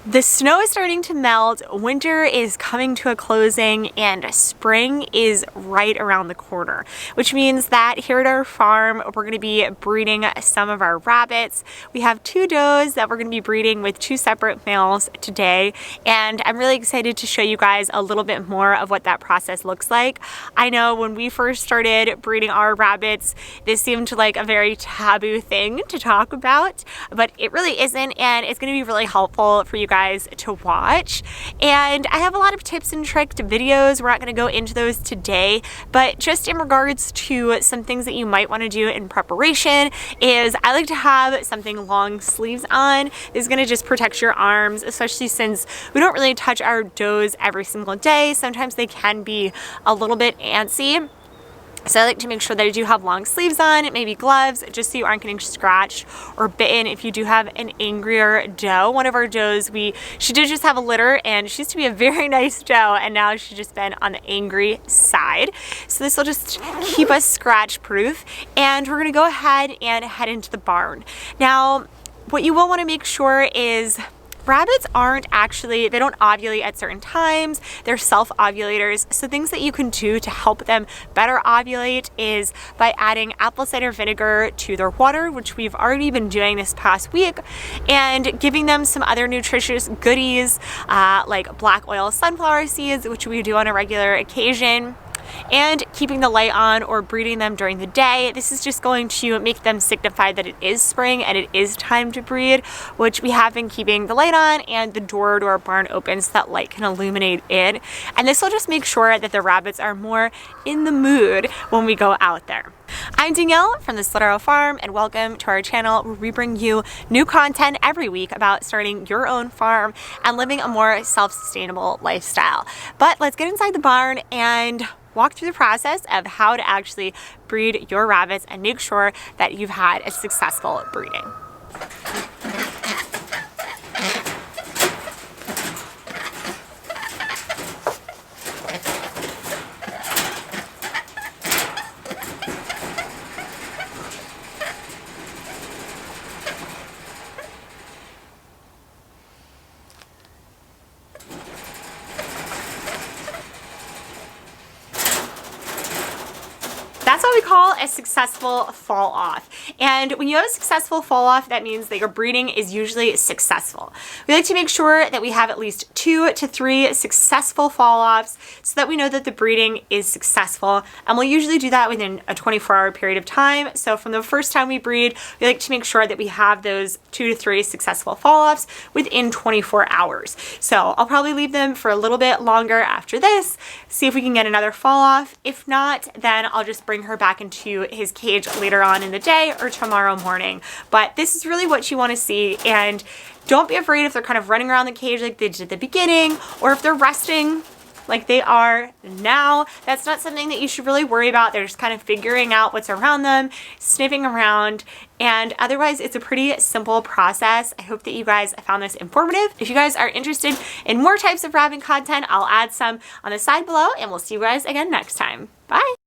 The snow is starting to melt, winter is coming to a closing, and spring is right around the corner, which means that here at our farm, we're going to be breeding some of our rabbits. We have 2 does that we're going to be breeding with 2 separate males today, and I'm really excited to show you guys a little bit more of what that process looks like. I know when we first started breeding our rabbits, this seemed like a very taboo thing to talk about, but it really isn't, and it's going to be really helpful for you guys to watch. And I have a lot of tips and tricks videos. We're not going to go into those today, but just in regards to some things that you might want to do in preparation is I like to have something long sleeves on. This is going to just protect your arms, especially since we don't really touch our does every single day. Sometimes they can be a little bit antsy. So I like to make sure that I do have long sleeves on, maybe gloves, just so you aren't getting scratched or bitten if you do have an angrier doe. One of our does, she did just have a litter, and she used to be a very nice doe, and now she's just been on the angry side. So this will just keep us scratch proof, and we're gonna go ahead and head into the barn. Now, what you will wanna make sure is rabbits they don't ovulate at certain times. They're self-ovulators. So things that you can do to help them better ovulate is by adding apple cider vinegar to their water, which we've already been doing this past week, and giving them some other nutritious goodies like black oil sunflower seeds, which we do on a regular occasion, and keeping the light on or breeding them during the day. This is just going to make them signify that it is spring and it is time to breed, which we have been keeping the light on and the door to our barn open so that light can illuminate in. And this will just make sure that the rabbits are more in the mood when we go out there. I'm Danielle from the Slitero Farm, and welcome to our channel where we bring you new content every week about starting your own farm and living a more self-sustainable lifestyle. But let's get inside the barn and walk through the process of how to actually breed your rabbits and make sure that you've had a successful breeding. That's what we call a successful fall off. And when you have a successful fall off, that means that your breeding is usually successful. We like to make sure that we have at least 2 to 3 successful fall offs so that we know that the breeding is successful. And we'll usually do that within a 24-hour period of time. So from the first time we breed, we like to make sure that we have those 2 to 3 successful fall offs within 24 hours. So I'll probably leave them for a little bit longer after this, see if we can get another fall off. If not, then I'll just bring her back into his cage later on in the day or tomorrow morning. But this is really what you want to see, and don't be afraid if they're kind of running around the cage like they did at the beginning, or if they're resting like they are now. That's not something that you should really worry about. They're just kind of figuring out what's around them, sniffing around, and otherwise it's a pretty simple process. I hope that you guys found this informative. If you guys are interested in more types of rabbit content, I'll add some on the side below, and we'll see you guys again next time. Bye!